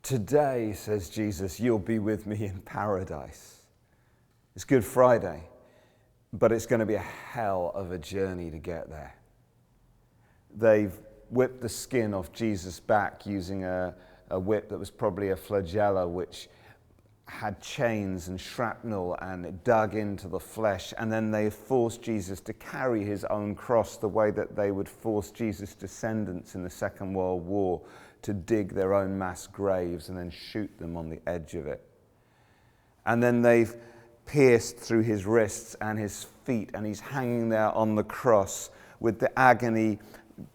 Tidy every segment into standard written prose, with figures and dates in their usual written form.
Today, says Jesus, you'll be with me in paradise. It's Good Friday, but it's going to be a hell of a journey to get there. They've whipped the skin off Jesus' back using a whip that was probably a flagella, which had chains and shrapnel, and it dug into the flesh. And then they forced Jesus to carry his own cross the way that they would force Jesus' descendants in the Second World War to dig their own mass graves and then shoot them on the edge of it. And then they've pierced through his wrists and his feet, and he's hanging there on the cross with the agony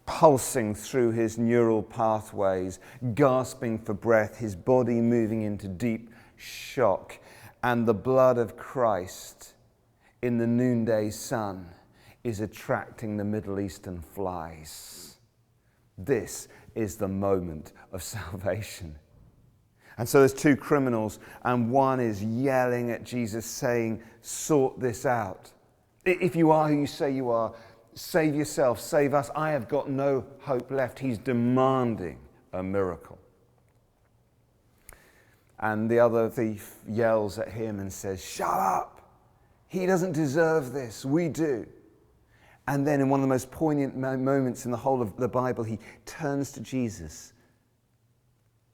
pulsing through his neural pathways, gasping for breath, his body moving into deep shock, and the blood of Christ in the noonday sun is attracting the Middle Eastern flies. This is the moment of salvation. And so there's two criminals, and one is yelling at Jesus saying, sort this out. If you are who you say you are, save yourself, save us. I have got no hope left. He's demanding a miracle. And the other thief yells at him and says, shut up. He doesn't deserve this. We do. And then in one of the most poignant moments in the whole of the Bible, he turns to Jesus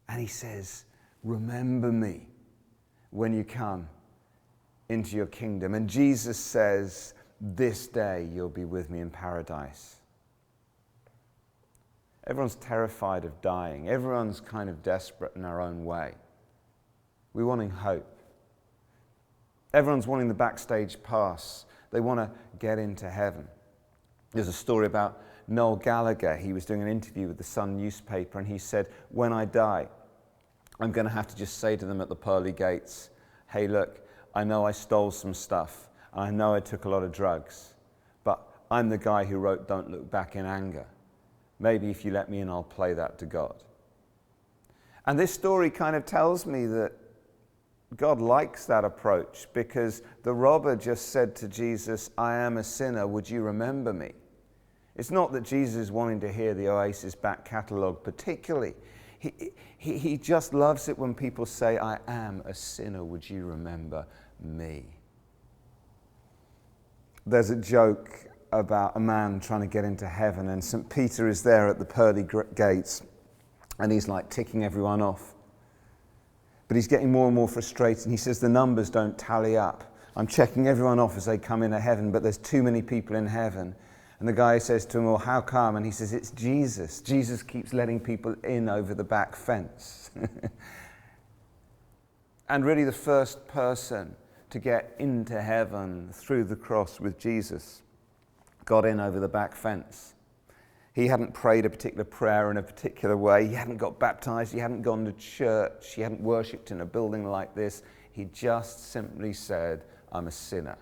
and he says, remember me when you come into your kingdom. And Jesus says, this day you'll be with me in paradise. Everyone's terrified of dying. Everyone's kind of desperate in our own way. We're wanting hope. Everyone's wanting the backstage pass. They want to get into heaven. There's a story about Noel Gallagher. He was doing an interview with the Sun newspaper, and he said, when I die, I'm going to have to just say to them at the pearly gates, hey, look, I know I stole some stuff. I know I took a lot of drugs, but I'm the guy who wrote Don't Look Back in Anger. Maybe if you let me in, I'll play that to God. And this story kind of tells me that God likes that approach, because the robber just said to Jesus, I am a sinner, would you remember me? It's not that Jesus is wanting to hear the Oasis back catalogue particularly. He just loves it when people say, I am a sinner, would you remember me? There's a joke about a man trying to get into heaven, and St. Peter is there at the pearly gates, and he's like ticking everyone off. But he's getting more and more frustrated, and he says, the numbers don't tally up. I'm checking everyone off as they come into heaven, but there's too many people in heaven. And the guy says to him, well, how come? And he says, it's Jesus. Jesus keeps letting people in over the back fence. And really the first person to get into heaven through the cross with Jesus got in over the back fence. He hadn't prayed a particular prayer in a particular way. He hadn't got baptized. He hadn't gone to church. He hadn't worshipped in a building like this. He just simply said, I'm a sinner.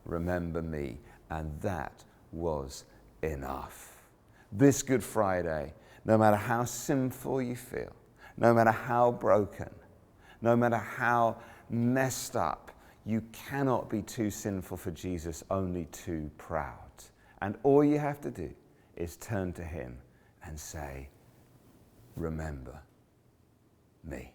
Remember me. And that was enough. This Good Friday, no matter how sinful you feel, no matter how broken, no matter how messed up, you cannot be too sinful for Jesus, only too proud. And all you have to do is turn to him and say, remember me.